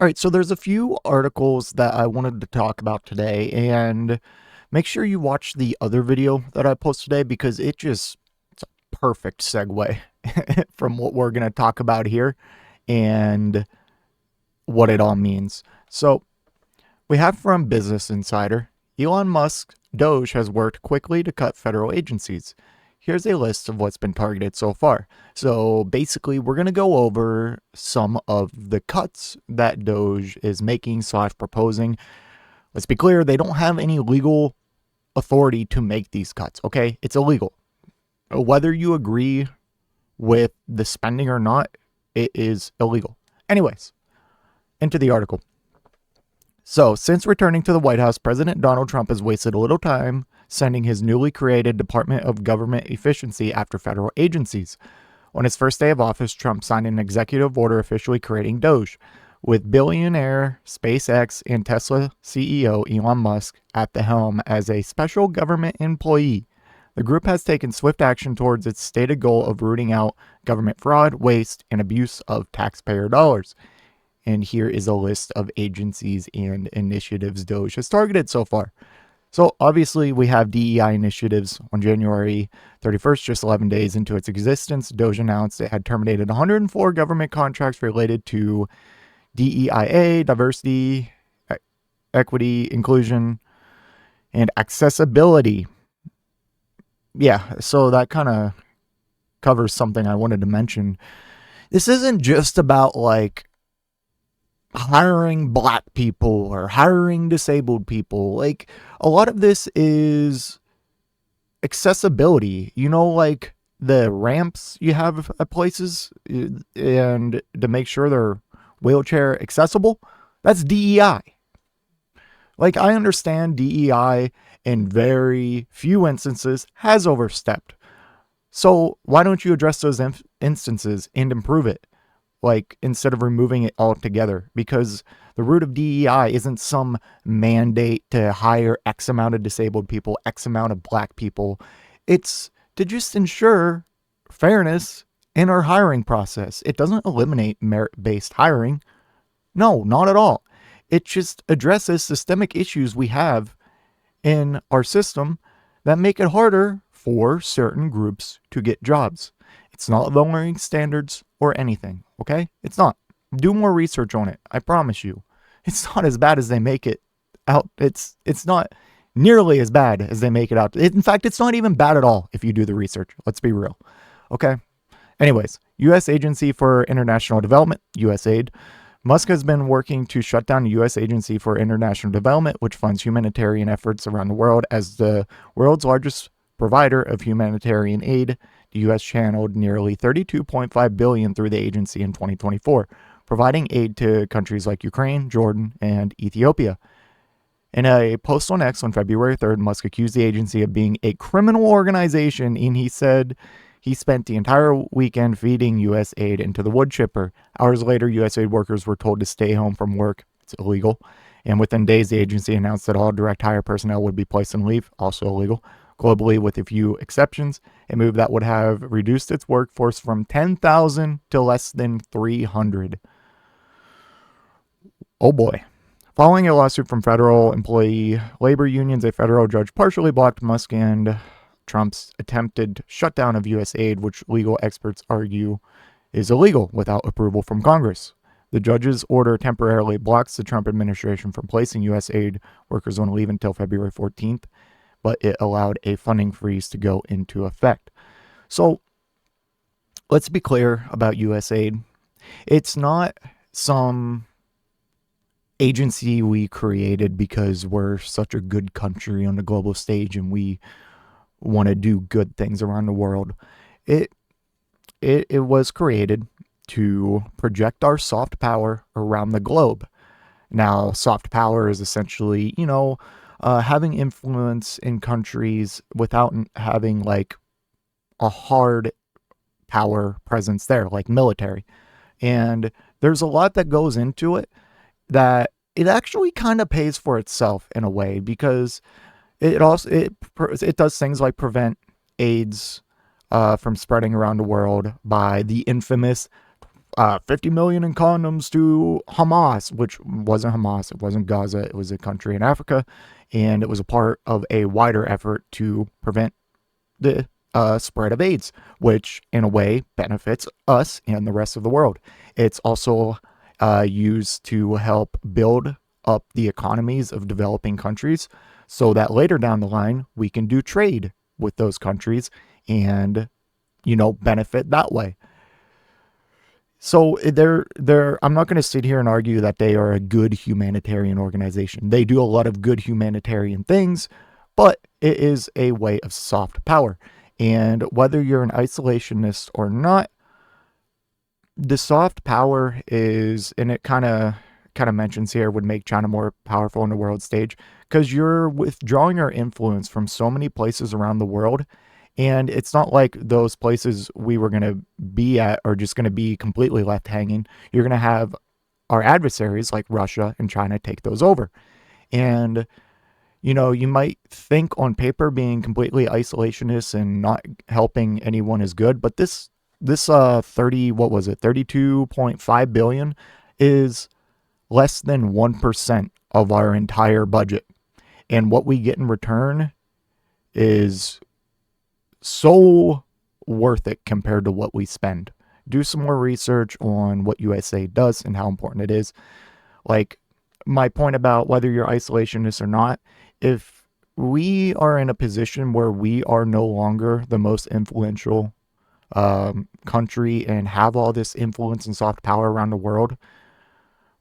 All right, so there's a few articles that I wanted to talk about today, and make sure you watch the other video that I posted today because it's a perfect segue from what we're going to talk about here and what it all means. So, we have from Business Insider, Elon Musk Doge has worked quickly to cut federal agencies. Here's a list of what's been targeted so far. So basically, we're going to go over some of the cuts that Doge is making / proposing. Let's be clear, they don't have any legal authority to make these cuts, okay? It's illegal. Whether you agree with the spending or not, it is illegal. Anyways, into the article. So, since returning to the White House, President Donald Trump has wasted little time sending his newly created Department of Government Efficiency after federal agencies. On his first day of office, Trump signed an executive order officially creating Doge, with billionaire SpaceX and Tesla CEO Elon Musk at the helm as a special government employee. The group has taken swift action towards its stated goal of rooting out government fraud, waste, and abuse of taxpayer dollars. And here is a list of agencies and initiatives Doge has targeted so far. So obviously we have DEI initiatives. On January 31st, just 11 days into its existence, Doge announced it had terminated 104 government contracts related to DEIA, diversity, equity, inclusion, and accessibility. Yeah, so that kind of covers something I wanted to mention. This isn't just about like hiring black people or hiring disabled people. Like, a lot of this is accessibility, like the ramps you have at places and to make sure they're wheelchair accessible. That's DEI. Like, I understand DEI in very few instances has overstepped. So why don't you address those instances and improve it? Like, instead of removing it altogether, because the root of DEI isn't some mandate to hire X amount of disabled people, X amount of black people. It's to just ensure fairness in our hiring process. It doesn't eliminate merit-based hiring. No, not at all. It just addresses systemic issues we have in our system that make it harder for certain groups to get jobs. It's not lowering standards or anything, okay? It's not. Do more research on it. I promise you. It's not as bad as they make it out. It's not nearly as bad as they make it out. In fact, it's not even bad at all if you do the research. Let's be real. Okay? Anyways, U.S. Agency for International Development, USAID. Musk has been working to shut down the U.S. Agency for International Development, which funds humanitarian efforts around the world. As the world's largest provider of humanitarian aid, the U.S. channeled nearly $32.5 billion through the agency in 2024, providing aid to countries like Ukraine, Jordan, and Ethiopia. In a post on X on February 3rd, Musk accused the agency of being a criminal organization, and he said he spent the entire weekend feeding U.S. aid into the wood chipper. Hours later, U.S. aid workers were told to stay home from work. It's illegal. And within days, the agency announced that all direct hire personnel would be placed on leave, also illegal. Globally, with a few exceptions, a move that would have reduced its workforce from 10,000 to less than 300. Oh boy. Following a lawsuit from federal employee labor unions, a federal judge partially blocked Musk and Trump's attempted shutdown of U.S. aid, which legal experts argue is illegal without approval from Congress. The judge's order temporarily blocks the Trump administration from placing U.S. aid workers on leave until February 14th, but it allowed a funding freeze to go into effect. So let's be clear about USAID. It's not some agency we created because we're such a good country on the global stage and we want to do good things around the world. It was created to project our soft power around the globe. Now, soft power is essentially, having influence in countries without having like a hard power presence there, like military. And there's a lot that goes into it that it actually kind of pays for itself in a way, because it does things like prevent AIDS from spreading around the world by the infamous 50 million in condoms to Hamas, which wasn't Hamas, it wasn't Gaza, it was a country in Africa, and it was a part of a wider effort to prevent the spread of AIDS, which in a way benefits us and the rest of the world. It's also used to help build up the economies of developing countries so that later down the line we can do trade with those countries and, benefit that way. So I'm not going to sit here and argue that they are a good humanitarian organization. They do a lot of good humanitarian things, but it is a way of soft power. And whether you're an isolationist or not, the soft power is, and it kind of mentions here, would make China more powerful on the world stage because you're withdrawing your influence from so many places around the world. And it's not like those places we were going to be at are just going to be completely left hanging. You're going to have our adversaries like Russia and China take those over. And, you might think on paper being completely isolationist and not helping anyone is good. But this 32.5 billion is less than 1% of our entire budget. And what we get in return is so worth it compared to what we spend. Do some more research on what USA does and how important it is. Like my point about whether you're isolationist or not, if we are in a position where we are no longer the most influential country and have all this influence and soft power around the world,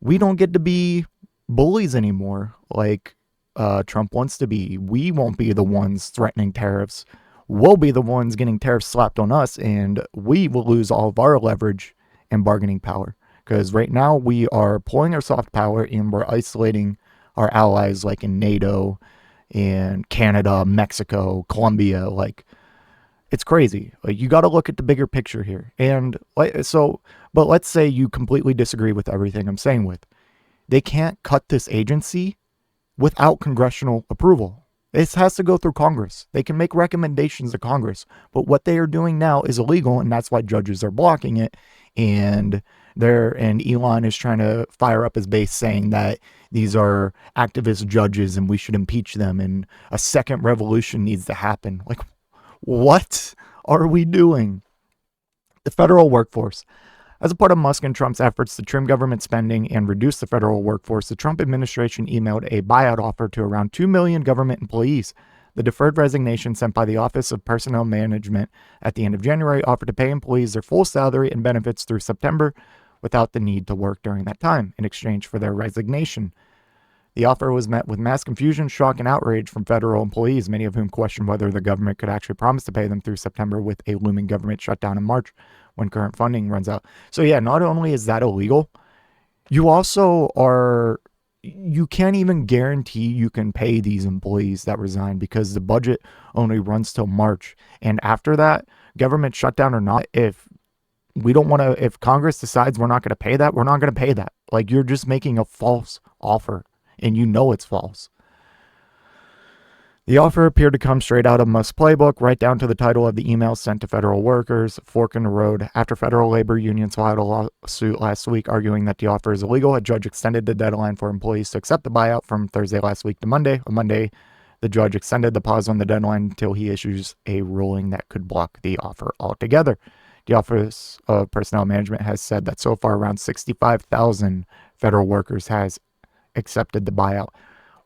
we don't get to be bullies anymore like Trump wants to be. We won't be the ones threatening tariffs. We'll be the ones getting tariffs slapped on us, and we will lose all of our leverage and bargaining power. Because right now we are pulling our soft power and we're isolating our allies like in NATO and Canada, Mexico, Colombia. Like, it's crazy. Like, you got to look at the bigger picture here. And but let's say you completely disagree with everything I'm saying with. They can't cut this agency without congressional approval. This has to go through Congress. They can make recommendations to Congress, but what they are doing now is illegal, and that's why judges are blocking it. And Elon is trying to fire up his base saying that these are activist judges and we should impeach them and a second revolution needs to happen. Like, what are we doing? The federal workforce. As a part of Musk and Trump's efforts to trim government spending and reduce the federal workforce, the Trump administration emailed a buyout offer to around 2 million government employees. The deferred resignation sent by the Office of Personnel Management at the end of January offered to pay employees their full salary and benefits through September without the need to work during that time in exchange for their resignation. The offer was met with mass confusion, shock, and outrage from federal employees, many of whom questioned whether the government could actually promise to pay them through September with a looming government shutdown in March when current funding runs out. So yeah, not only is that illegal, you can't even guarantee you can pay these employees that resign because the budget only runs till March. And after that, government shutdown or not, if Congress decides we're not going to pay that, we're not going to pay that. Like, you're just making a false offer and you know it's false. The offer appeared to come straight out of Musk's playbook, right down to the title of the email sent to federal workers, fork in the road. After federal labor unions filed a lawsuit last week arguing that the offer is illegal, a judge extended the deadline for employees to accept the buyout from Thursday last week to Monday. On Monday, the judge extended the pause on the deadline until he issues a ruling that could block the offer altogether. The Office of Personnel Management has said that so far around 65,000 federal workers has accepted the buyout.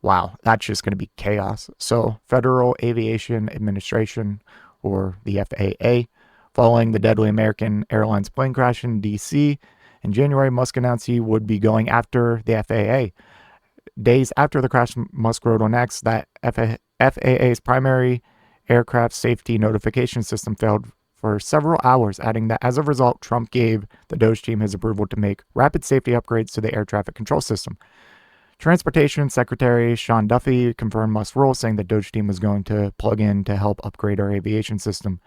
Wow, that's just going to be chaos. So, Federal Aviation Administration, or the FAA, following the deadly American Airlines plane crash in D.C. in January, Musk announced he would be going after the FAA. Days after the crash, Musk wrote on X that FAA's primary aircraft safety notification system failed for several hours, adding that as a result, Trump gave the DOGE team his approval to make rapid safety upgrades to the air traffic control system. Transportation Secretary Sean Duffy confirmed Musk's role, saying the DOGE team was going to plug in to help upgrade our aviation system.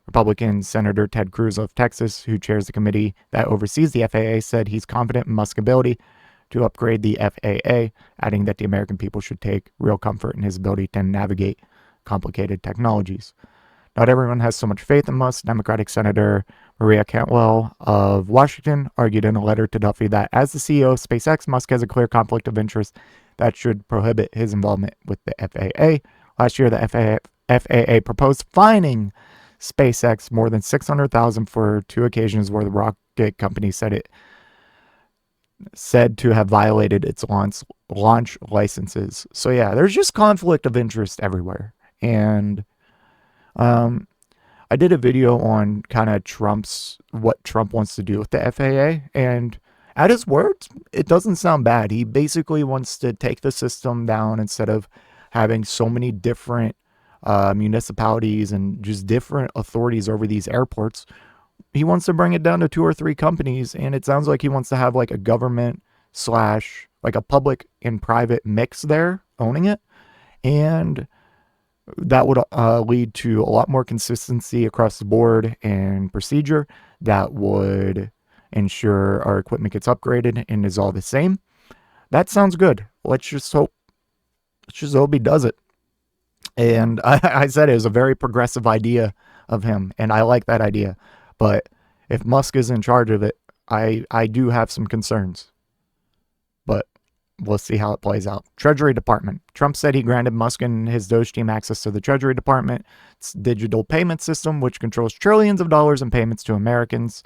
Republican Senator Ted Cruz of Texas, who chairs the committee that oversees the FAA, said he's confident in Musk's ability to upgrade the FAA, adding that the American people should take real comfort in his ability to navigate complicated technologies. Not everyone has so much faith in Musk. Democratic Senator Maria Cantwell of Washington argued in a letter to Duffy that as the CEO of SpaceX, Musk has a clear conflict of interest that should prohibit his involvement with the FAA. Last year, the FAA proposed fining SpaceX more than $600,000 for two occasions where the rocket company said to have violated its launch licenses. So yeah, there's just conflict of interest everywhere. And um, I did a video on kind of what Trump wants to do with the FAA, and at his words, it doesn't sound bad. He basically wants to take the system down instead of having so many different municipalities and just different authorities over these airports. He wants to bring it down to two or three companies, and it sounds like he wants to have like a government slash like a public and private mix there owning it, and that would lead to a lot more consistency across the board and procedure that would ensure our equipment gets upgraded and is all the same. That sounds good. Let's just hope he does it. And I said it was a very progressive idea of him, and I like that idea. But if Musk is in charge of it, I do have some concerns. But we'll see how it plays out. Treasury Department. Trump said he granted Musk and his Doge team access to the Treasury Department's digital payment system, which controls trillions of dollars in payments to Americans.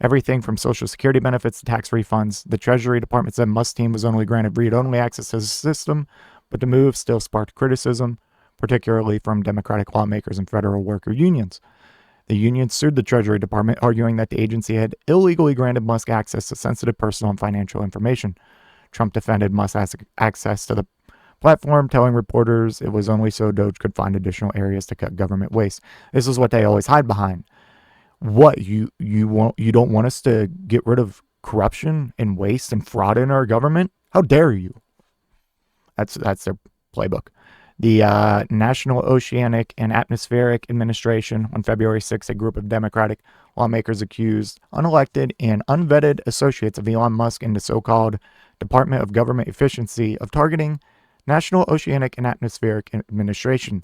Everything from Social Security benefits to tax refunds. The Treasury Department said Musk's team was only granted read-only access to the system, but the move still sparked criticism, particularly from Democratic lawmakers and federal worker unions. The union sued the Treasury Department, arguing that the agency had illegally granted Musk access to sensitive personal and financial information. Trump defended Musk's access to the platform, telling reporters it was only so Doge could find additional areas to cut government waste. This is what they always hide behind. What you don't want us to get rid of corruption and waste and fraud in our government? How dare you? That's their playbook. The National Oceanic and Atmospheric Administration on February 6th, a group of Democratic lawmakers accused unelected and unvetted associates of Elon Musk in the so-called Department of Government Efficiency of targeting National Oceanic and Atmospheric Administration.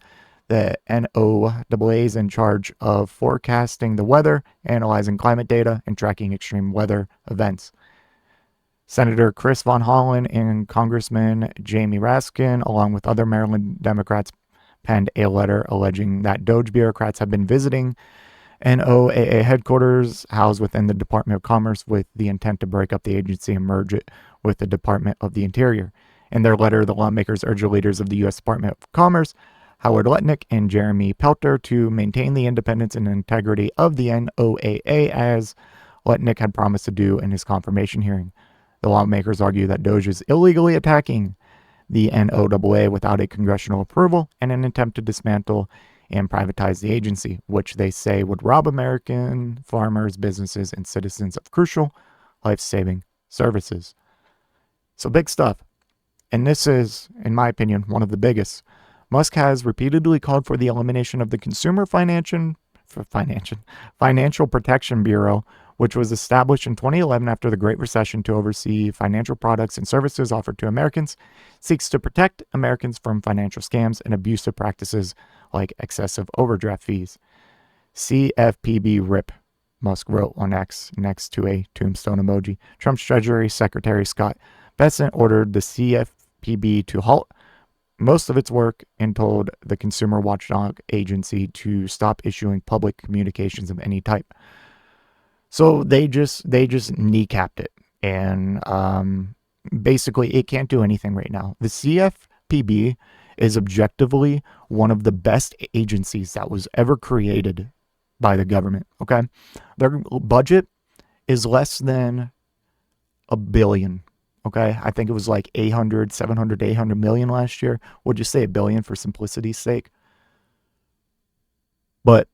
The NOAA is in charge of forecasting the weather, analyzing climate data, and tracking extreme weather events. Senator Chris Von Hollen and Congressman Jamie Raskin, along with other Maryland Democrats, penned a letter alleging that Doge bureaucrats have been visiting NOAA headquarters housed within the Department of Commerce with the intent to break up the agency and merge it with the Department of the Interior. In their letter, the lawmakers urged the leaders of the U.S. Department of Commerce, Howard Lutnick and Jeremy Pelter, to maintain the independence and integrity of the NOAA, as Lutnick had promised to do in his confirmation hearing. The lawmakers argue that Doge is illegally attacking the NOAA without a congressional approval in an attempt to dismantle and privatize the agency, which they say would rob American farmers, businesses, and citizens of crucial life-saving services. So big stuff. And this is, in my opinion, one of the biggest. Musk has repeatedly called for the elimination of the Consumer Financial Protection Bureau, which was established in 2011 after the Great Recession to oversee financial products and services offered to Americans, seeks to protect Americans from financial scams and abusive practices like excessive overdraft fees. CFPB RIP, Musk wrote on X next to a tombstone emoji. Trump's Treasury Secretary Scott Bessent ordered the CFPB to halt most of its work and told the Consumer Watchdog Agency to stop issuing public communications of any type. So they just kneecapped it, and basically it can't do anything right now. The CFPB is objectively one of the best agencies that was ever created by the government. Okay, their budget is less than $1 billion. Okay, I think it was like 800 million last year. We'll just say $1 billion for simplicity's sake. But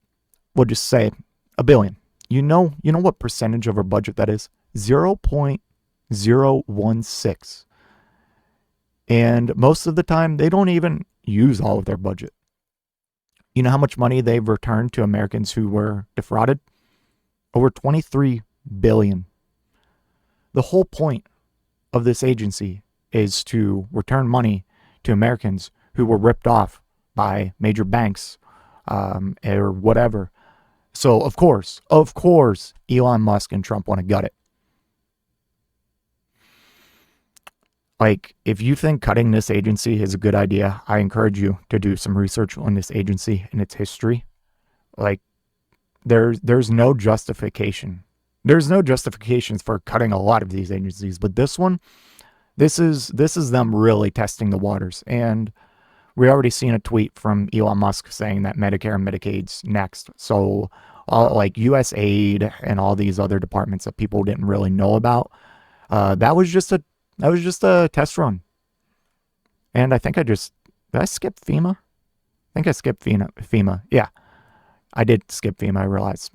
we'll just say $1 billion. You know what percentage of our budget that is? 0.016. And most of the time, they don't even use all of their budget. You know how much money they've returned to Americans who were defrauded? Over $23 billion. The whole point of this agency is to return money to Americans who were ripped off by major banks or whatever. So, of course, Elon Musk and Trump want to gut it. Like, if you think cutting this agency is a good idea, I encourage you to do some research on this agency and its history. Like, there's no justification. There's no justifications for cutting a lot of these agencies, but this one, this is them really testing the waters. And we already seen a tweet from Elon Musk saying that Medicare and Medicaid's next. So, like U.S. aid and all these other departments that people didn't really know about, that was just a test run. And I think did I skip FEMA? I think I skipped FEMA. Yeah, I did skip FEMA. I realized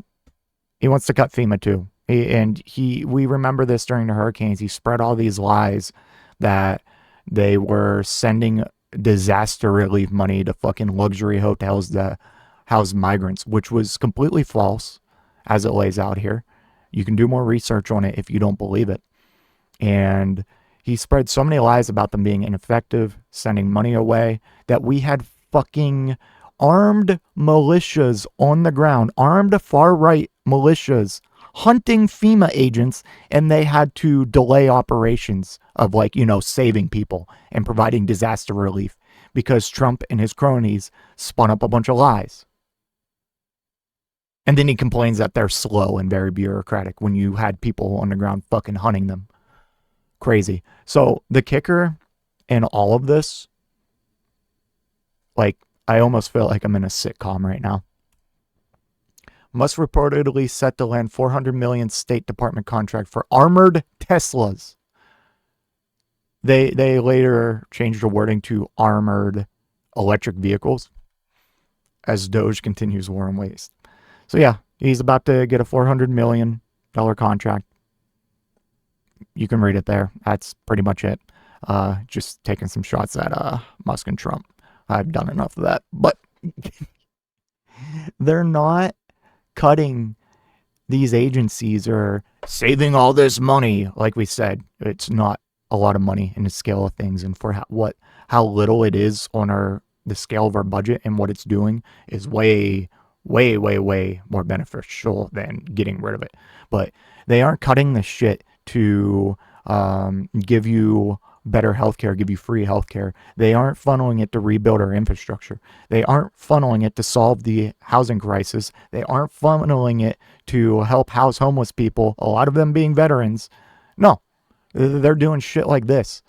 he wants to cut FEMA too. We remember this during the hurricanes. He spread all these lies that they were sending disaster relief money to fucking luxury hotels to house migrants, which was completely false, as it lays out here. You can do more research on it if you don't believe it. And he spread so many lies about them being ineffective, sending money away, that we had fucking armed militias on the ground, armed far right militias hunting FEMA agents, and they had to delay operations of, like, saving people and providing disaster relief because Trump and his cronies spun up a bunch of lies. And then he complains that they're slow and very bureaucratic when you had people on the ground fucking hunting them. Crazy. So the kicker in all of this, like, I almost feel like I'm in a sitcom right now. Musk reportedly set to land $400 million State Department contract for armored Teslas. They later changed the wording to armored electric vehicles as Doge continues war and waste. So yeah, he's about to get a $400 million contract. You can read it there. That's pretty much it. Just taking some shots at Musk and Trump. I've done enough of that. But they're not cutting these agencies or saving all this money. Like we said, it's not a lot of money in the scale of things, and for how little it is on the scale of our budget, and what it's doing is way, way, way, way more beneficial than getting rid of it. But they aren't cutting the shit to give you better healthcare, give you free healthcare. They aren't funneling it to rebuild our infrastructure. They aren't funneling it to solve the housing crisis. They aren't funneling it to help house homeless people, a lot of them being veterans. No, they're doing shit like this.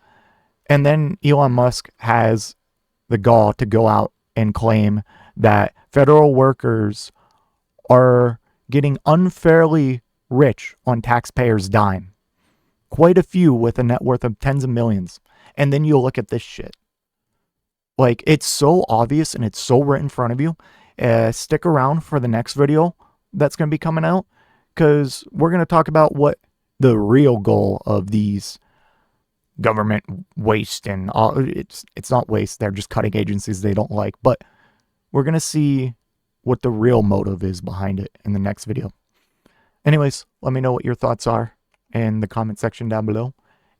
And then Elon Musk has the gall to go out and claim that federal workers are getting unfairly rich on taxpayers' dime. Quite a few with a net worth of tens of millions. And then you look at this shit. Like, it's so obvious and it's so right in front of you. Stick around for the next video that's going to be coming out, because we're going to talk about what the real goal of these government waste and all. It's not waste. They're just cutting agencies they don't like. But we're going to see what the real motive is behind it in the next video. Anyways, let me know what your thoughts are in the comment section down below,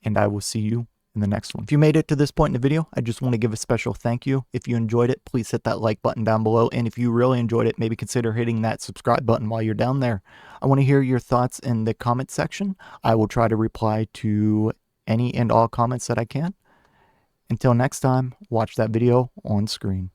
and I will see you in the next one. If you made it to this point in the video, I just want to give a special thank you. If you enjoyed it, please hit that like button down below, and if you really enjoyed it, maybe consider hitting that subscribe button while you're down there. I want to hear your thoughts in the comment section. I will try to reply to any and all comments that I can. Until next time, watch that video on screen.